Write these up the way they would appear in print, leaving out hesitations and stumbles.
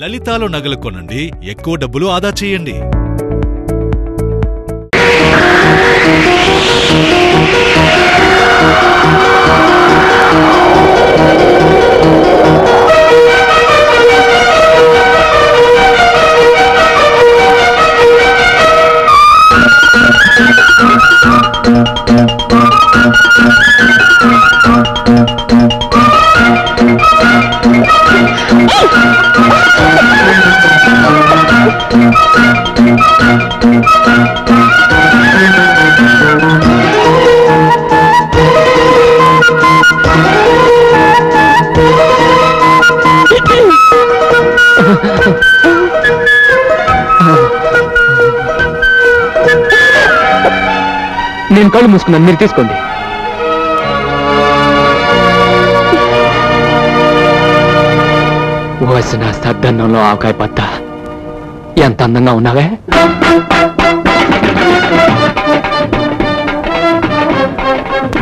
లలితాలో నగలు కొనండి, ఎక్కువ డబ్బులు ఆదా చేయండి. నేను కళ్ళు మూసుకున్నాను, మీరు తీసుకోండి. వసిన సద్దన్నంలో ఆవకాయ పత్త ఎంత అందంగా ఉన్నావే.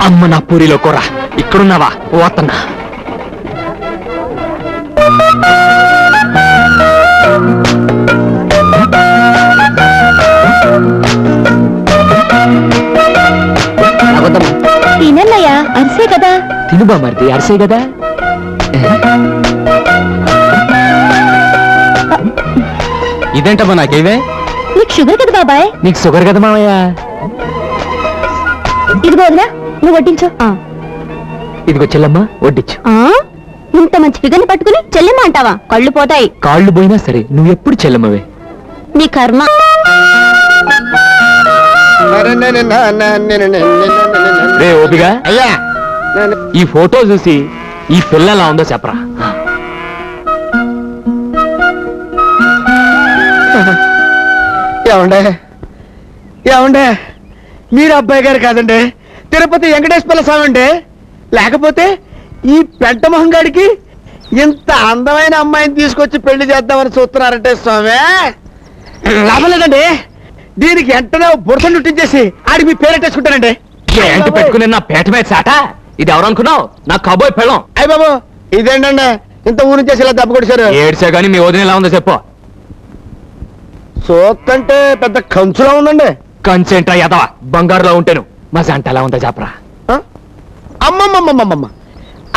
అమ్మ నా పూరిలో కూర, ఇక్కడున్నావా? పోతన్నా. తినన్నయ్యా, అరిసే కదా. తినుబా మరిది, అరిసే కదా. ఇదేంటమ్మా నాకేవే? నీకు షుగర్ కదా బాబాయ్. నీకు షుగర్ కదా మామయ్య. ఇదిగో వదినా, నువ్వు వడ్డించు. ఇదిగో చెల్లమ్మ, వడ్డించు. ఇంత మంచి ఫిగర్ని పట్టుకుని చెల్లెమ్మ అంటావా? కళ్ళు పోతాయి. కాళ్ళు పోయినా సరే నువ్వు ఎప్పుడు చెల్లమ్మవే. నీ కర్మ. రే ఓపిగా, అయ్యా ఈ ఫోటో చూసి ఈ పిల్ల ఎలా ఉందో చెప్పరా. ఏమండే ఏమండే, మీరు అబ్బాయి గారు కాదండి, తిరుపతి వెంకటేశ్వర స్వామి అండి. లేకపోతే ఈ పెంట మొహంగాడికి ఇంత అందమైన అమ్మాయిని తీసుకొచ్చి పెళ్లి చేద్దామని చూస్తున్నారంటే స్వామి, లాభం లేదండి. దీనికి వెంటనే బురద చుట్టించేసి ఆడికి మీ పేరెట్టేసుకుంటానండి. ఏంటి పెట్టుకుని నా పేట మీద చాట? ఇది ఎవరు అనుకున్నావు? నా కబోయ్ పెళ్ళం. అయ్య బాబు, ఇదేంటండి ఇంత ఊరి చేసి ఇలా దెబ్బ కొట్టేశారు? ఏడ్చా గానీ మీ వదిన ఎలా ఉందో చెప్పు. సోత్తంటే పెద్ద కంచులా ఉందండి. కంచెంట్రా ఎదవా, బంగారులో ఉంటాను. మా జంట ఎలా ఉందో చెప్పరా. అమ్మమ్మమ్మమ్మమ్మ,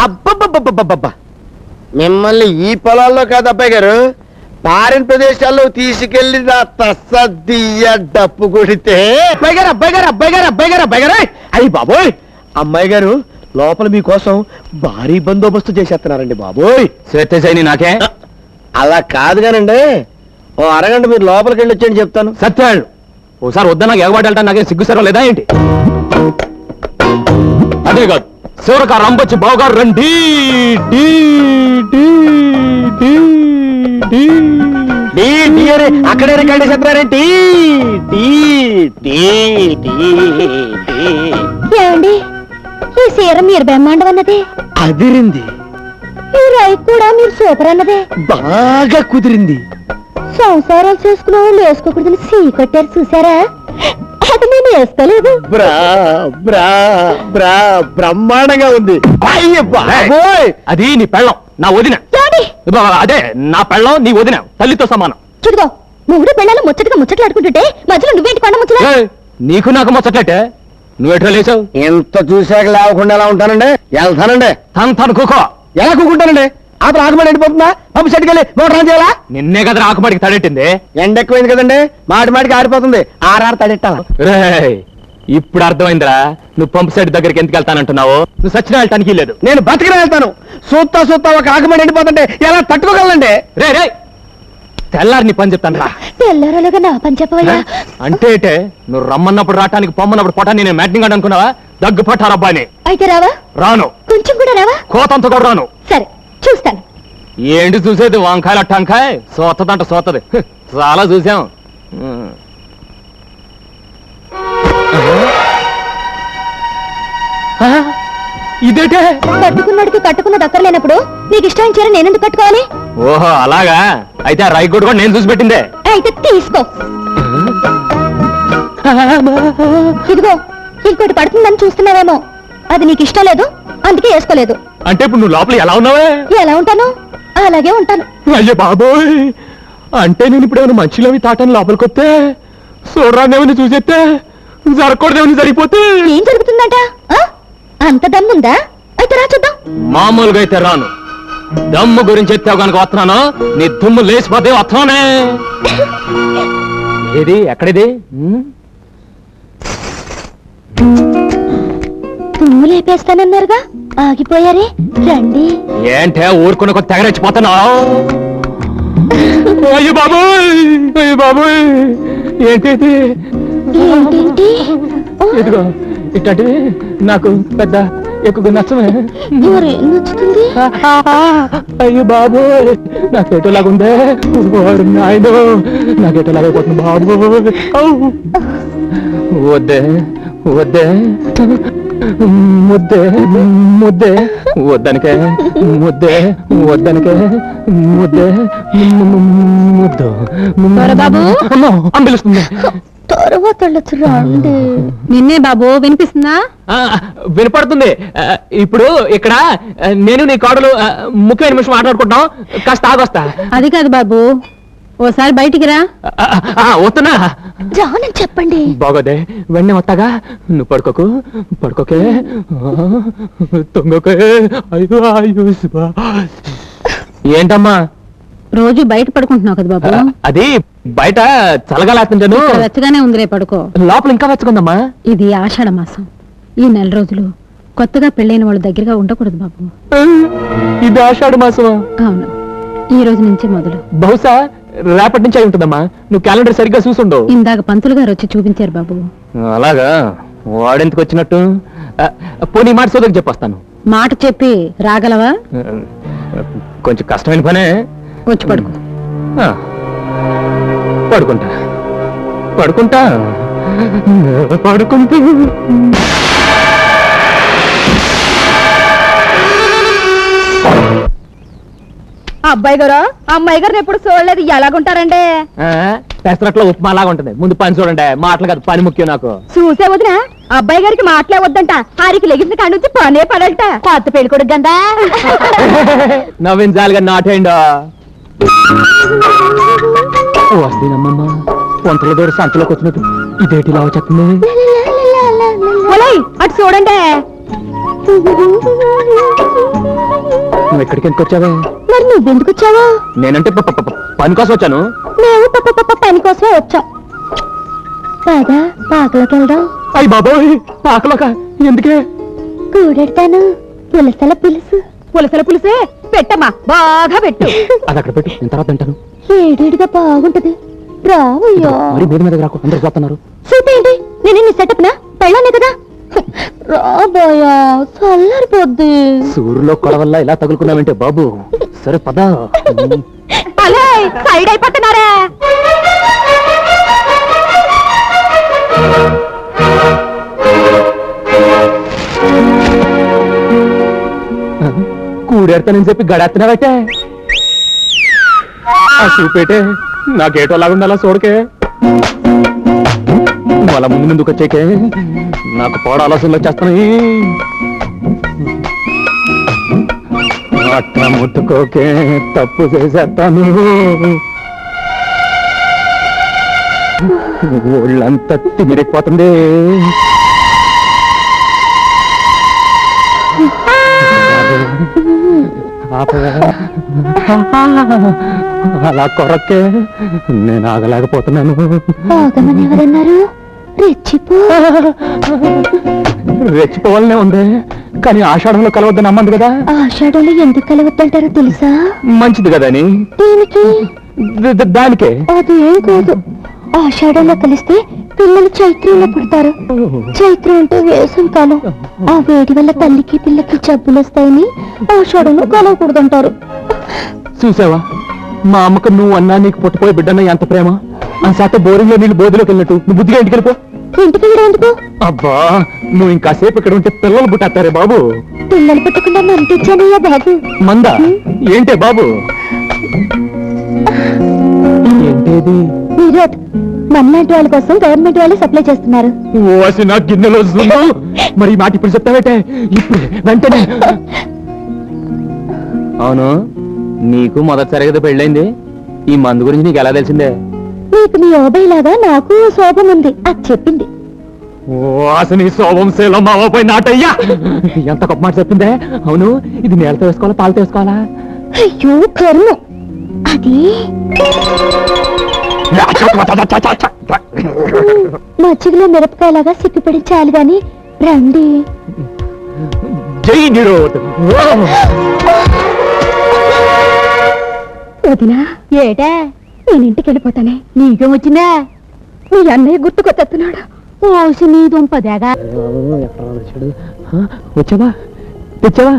అబ్బబ్బబ్బబ్బబ్బబ్బా, మిమ్మల్ని ఈ పొలాల్లో కాదు అబ్బాయి గారు, పారిన ప్రదేశాల్లో తీసుకెళ్లి నా తస్సదియ్య డప్పు కొడితే అబ్బాయి గారు అబ్బాయి గారు అబ్బాయి గారు అబ్బాయి గారు అబ్బాయి గారు అయ్యి బాబోయ్, అమ్మాయి గారు లోపల మీకోసం భారీ బందోబస్తు చేసేస్తున్నారండి బాబోయ్. శ్వేతశైని నాకే అలా కాదు కానండి, ఓ అరగంట మీరు లోపలికి వెళ్ళి వచ్చేయండి చెప్తాను. సత్యాళ్ళు ఓసారి వద్దా, నాకు ఎగబాటు వెళ్తాను. నాకేం సిగ్గుసరం లేదా ఏంటి? అదే కాదు, శివరక రంపొచ్చి బావగారు రండి. అక్కడే రికార్డు చేస్తున్నారేంటి? ఏమండి, ఈ సీర మీరు బ్రహ్మాండం అన్నదే అదిరింది, ఈ రై కూడా మీరు సూపర్ అన్నదే బాగా కుదిరింది. సంసారాలు చేసుకున్న వాళ్ళు వేసుకోకూడదని సీ కట్టారు చూసారా? అది నేను వేసుకోలేదు. బ్రహ్మాండంగా ఉంది. అది నీ పెళ్ళం, నా వదిన. అదే నా పెళ్ళం, నీ వదిన, తల్లితో సమానం. చూడుగో, మూడు పెళ్ళాలు ముచ్చట్లాడుకుంటుంటే మధ్యలో నువ్వేంటి కొండ ముచ్చట? నీకు నాకు ముచ్చట్లే. నువ్వెట్లా లేచావు? ఎంత చూశాక లేవకుండా ఎలా ఉంటానండి? వెళ్తానండి. తను కుకో. ఎలా కూకుంటానండి? అప్పుడు ఆకుమడి ఎండిపోతుందా? పంపు సెట్కి వెళ్ళి మోటార్ ఆన్ చేయాలా? నిన్నే కదా ఆకుమాడికి తడెట్టింది. ఎండ ఎక్కువైంది కదండి, మాటికి ఆరిపోతుంది. ఆరారు తడెట్టాలా? ఇప్పుడు అర్థమైందిరా, నువ్వు పంపు సెట్ దగ్గరికి ఎందుకు వెళ్తానంటున్నావు. నువ్వు సచిన వెళ్ళటానికి లేదు. నేను బతికిన వెళ్తాను. సూత్తా ఒక ఆకుమడి ఎండిపోతుంటే ఎలా తట్టుకోగలండి? రే తెల్లారి నీ పని చెప్తాను రా. తెల్లారలుగా నా పని చెప్పవయ్యా. అంటే నువ్వు రమ్మన్నప్పుడు రావటానికి, పొమ్మన్నప్పుడు పొటాన్ని నేను మ్యాటింగ్ అనుకున్నావా? దగ్గు పట్టారబ్బాని. అయితే రావా? రాను. కొంచెం కూడా రావా? కోతంత కూడా రాను. సరే చూస్తాను. ఏంటి చూసేది? వంకాయల టంకాయ సోతదంట సోతది. చాలా చూసాం. ఇదేటే కట్టుకున్నాడికి కట్టుకున్న దక్కర్లేనప్పుడు నీకు ఇష్టం చీర నేనెందుకు కట్టుకోవాలి? ఓహో అలాగా, అయితే ఆ రైకోట్ కూడా నేను చూసి పెట్టిందే. అయితే తీసుకో. ఇదిగో, ఇంకోటి పడుతుందని చూస్తున్నావేమో, అది నీకు ఇష్టం లేదు అందుకే వేసుకోలేదు. అంటే ఇప్పుడు నువ్వు లోపల ఎలా ఉన్నావే? ఎలా ఉంటాను? అలాగే ఉంటాను. అయ్యో బాబోయ్, అంటే నేను ఇప్పుడు ఏమైనా మంచిలోవి తాటాను లోపలికొస్తే చూడరాదేమని చూసేస్తే జరగకూడదేమని జరిగిపోతే ఏం జరుగుతుందట? అంత దమ్ముందా? అయితే రా చూద్దాం. మామూలుగా అయితే రాను. దమ్ము గురించి ఎత్తావు కనుక వస్తున్నాను. నీ దుమ్ము లేచిపోతే వస్తానే. ఏది ఎక్కడిది? తుమ్ము లేపేస్తానన్నారుగా, ఆగిపోయారే. రండి. ఏంటే ఊరుకున్న కొద్ది తెగరెచ్చిపోతున్నావు? అయ్యో బాబోయ్, అయ్యో బాబోయ్, ఏంటి ఏంటేంటి? ఇదిగో ఇట్లాంటివి నాకు పెద్ద ఎక్కువ నచ్చమే. మరేం నచ్చుతుంది? అయ్యో బాబోయ్, నాకేటోలాగుందే. నాయన నాకేటోలాగైపోతుంది బాబోయ్. వద్దే వద్దే ముద్దే ముద్దే వద్దనికే ముద్దే వద్దనికే ముద్దే ముద్దు. బాబు అంబిలుస్తుంది. తర్వాత రండి. నిన్నే బాబు, వినిపిస్తుందా? వినపడుతుంది. ఇప్పుడు ఇక్కడ నేను నీ కోడలు ముఖ్యమైన నిమిషం మాట్లాడుకుంటాం. కాస్త ఆగొస్తా. అది కాదు బాబు, ఓసారి బయటికి రా. వస్తున్నా. రానని చెప్పండి. బాగోదే, వెంటనే వస్తాగా. నువ్వు పడుకోకు, పడుకోకే, తొంగకే. అయ్యో అయ్యో. ఏంటమ్మా రోజు బయట పడుకుంటున్నావు కదా బాబు? అది బయట చల్లగాలేస్తుంటాను. వెచ్చగానే ఉంది, రే పడుకో. లోపల ఇంకా వెచ్చకుందమ్మా. ఇది ఆషాఢ మాసం. ఈ నెల రోజులు కొత్తగా పెళ్ళైన వాళ్ళ దగ్గరగా ఉండకూడదు బాబు. ఇది ఆషాఢ మాసం? అవును, ఈ రోజు నుంచి మొదలు. బహుశా రేపటి నుంచి అయి ఉంటుందమ్మా. నువ్వు క్యాలెండర్ సరిగ్గా చూసుండవు. ఇందాక పంతులు గారు వచ్చి చూపించారు బాబు. అలాగా? వాడెందుకు వచ్చినట్టు? పోనీ మాట సోదరికి చెప్పొస్తాను. మాట చెప్పి రాగలవా? కొంచెం కష్టమైన పనే. వచ్చి పడుకో. పడుకుంటా పడుకుంటా పడుకుంటూ. అబ్బాయి గారు, అమ్మాయి గారిని ఎప్పుడు చూడలేదు. ఎలాగుంటారండి? పెసరట్లో ఉప్మా లాగా ఉంటుంది. ముందు పని చూడండి. మాటలు కాదు, పని ముఖ్యం నాకు. చూసే వదినా, అబ్బాయి గారికి మాటలే వద్దంట. ఆరికి లెగిసిన కాడి నుంచి పనే పడంట. కొత్త పెళ్లి కొడుకు గందా. నవ్వించాలిగా నాటేయండా. వస్తేనమ్మమ్మ, వంటల దూర సంతలోకి వచ్చినట్టు ఇదేటి ఇలా వచ్చేస్తుంది. అటు చూడండి. నువ్వు ఎక్కడికి ఎందుకు వచ్చావే? మరి నువ్వెందుకు వచ్చావా? నేనంటే పని కోసం వచ్చాను. మేము పని కోసమే వచ్చాం. పదా పాకలోకి వెళ్దాం. అయ్యి బాబోయ్, పాకలోక ఎందుకే? కూడెడతాను. పులసల పులుసు. పులసల పులుసే పెట్టమ్మా, బాగా పెట్టు. అది అక్కడ పెట్టు, నేను తర్వాత తింటాను. ఏడేడిగా బాగుంటది. రావయ్యా. మరి మీద మీద రాకు, అందరు చూస్తున్నారు. చూపేయండి, నేను నీ సెటప్ నా పెళ్ళానే కదా. రాబోయా, చల్లారిపోద్ది. సూర్యులో కొడవల్ల ఇలా తగులుకున్నావంటే బాబు. సరే పద. అలే సైడ్ అయిపోతున్నారా? కూడెడతానని చెప్పి గడేస్తున్నావైతే. ఆ చూపేటే నాకేటో లాగుండాలా చూడకే. వాళ్ళ ముందు ముందుకు వచ్చేకే నాకు పోడ ఆలోచనలు వచ్చేస్తున్నాయి. అట్లా ముట్టుకోకే, తప్పు చేసేస్తాను. ఒళ్ళంతా తిమిరెక్కిపోతుంది. అలా కొరకే నేను ఆగలేకపోతున్నాను. ఆగమని ఎవరన్నారు? రెచ్చిపోవాలనే ఉంది, కానీ ఆషాఢంలో కలవద్దని అమ్మంది కదా. ఆషాఢంలో ఎందుకు కలవద్దంటారో తెలుసా? మంచిది కదా అని. దీనికి దానికే. అదేం కాదు. ఆషాఢంలో కలిస్తే పిల్లలు చైత్రంలో పుడతారు. చైత్రం అంటే వేసం కాలం. ఆ వేడి వల్ల తల్లికి పిల్లకి జబ్బులు వస్తాయని ఆషాఢంలో కలవకూడదంటారు. చూసావా, మా అమ్మకు నువ్వు అన్నా నీకు పుట్టపోయే బిడ్డన్న ఎంత ప్రేమ. ఆ శాత బోరింగ్ లో నీళ్ళు బోధిలోకి వెళ్ళినట్టు నువ్వు బుద్ధిగా ఇంటికి వెళ్ళిపో. ఇంటికి వెళ్ళేందుకు? అబ్బా, నువ్వు ఇంకాసేపు ఇక్కడ ఉంటే పిల్లలు పుట్టేస్తారే బాబు. పిల్లలు పుట్టకుండా మంటించానయ్యా బాబు. మందా ఏంటే బాబు? ఏంటేది? మీరేట్ మనలాంటి వాళ్ళ కోసం గవర్నమెంట్ వాళ్ళు సప్లై చేస్తున్నారు. ఓసి నా గిన్నెలో జున్ను. మరి ఈ మాట ఇప్పుడు చెప్తావేటే? ఇప్పుడు వెంటనే. అవును, నీకు మొదటిసారిగా పెళ్ళైంది. ఈ మందు గురించి నీకు ఎలా తెలిసిందే? నీకు నీ ఓబైలాగా నాకు శోభం ఉంది, అది చెప్పింది. అసలు నీ శోభం శీలం మావపై నాటయ్యా. ఎంత గొప్ప మాట చెప్పిందే. అవును, ఇది నేలతో వేసుకోవాలా పాలతో వేసుకోవాలా? అయ్యో కర్మ, అది మజ్జిగలో మిరపకాయలాగా సిగ్గుపడి చాలు గాని రండి. జై నిరోధ్. వదినా ఏటా, నేను ఇంటికి వెళ్ళిపోతానే. నీకేం వచ్చిందా? మీ అన్నయ్య గుర్తుకొస్తున్నాడు. ఓసి నీ దుంపదేగా. వచ్చావా? తెచ్చావా?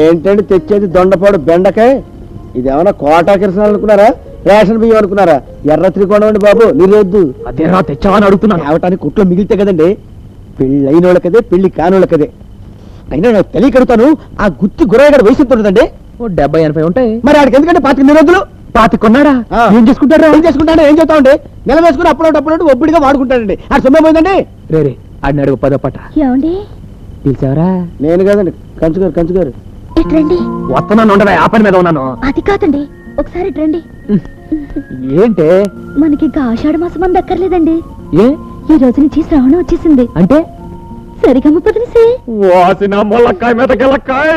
ఏంటంటే తెచ్చేది దొండపాడు బెండకాయ. ఇదేమన్నా కోటా కిరసనాలు అనుకున్నారా, రేషన్ బియ్యం అనుకున్నారా? ఎర్ర త్రికోణం అండి బాబు, నిరోద్దు. అదేరా తెచ్చావా అని అడుగుతున్నాను. తేవటానికి కుట్లో మిగిలితే కదండి. పెళ్ళి అయిన వాళ్ళకదే, పెళ్లి కానోళ్ళకదే. అయినా నాకు తెలియకడుగుతాను, ఆ గుత్తి గురయ్యగాడు వయసు ఎంత ఉంటుందండి? 70-80 ఉంటాయి. మరి ఆడికి ఎందుకంటే 25 నిరోధులు. 25 కొన్నాడా? ఆ. ఏం చేసుకుంటారా? ఏం చేసుకుంటాడు, ఏం చెప్తామండి? నెల వేసుకుని అప్పుడప్పుడు ఒబ్బడిగా వాడుకుంటాడండి. ఆ సొమ్మే పోయిందండి. రే ఆడిని అడుగు 10 పట్ట. ఏమండి పిలిచావరా? నేను కాదండి, కంచుగారు. ఇట్రండి. వస్తున్నాను, ఉండవా? ఆ పని మీద ఉన్నాను. అది కాదండి, ఒకసారి ఇట్రండి. ఏంటే? మనకి ఆషాఢ మాసం అంత అక్కర్లేదండి. ఏ ఈ రోజు నుంచి శ్రావణం వచ్చేసింది. అంటే? సరిగమ్మ పదిలిసి వాసిన మొలక్కాయ మీద గెలక్కాయ.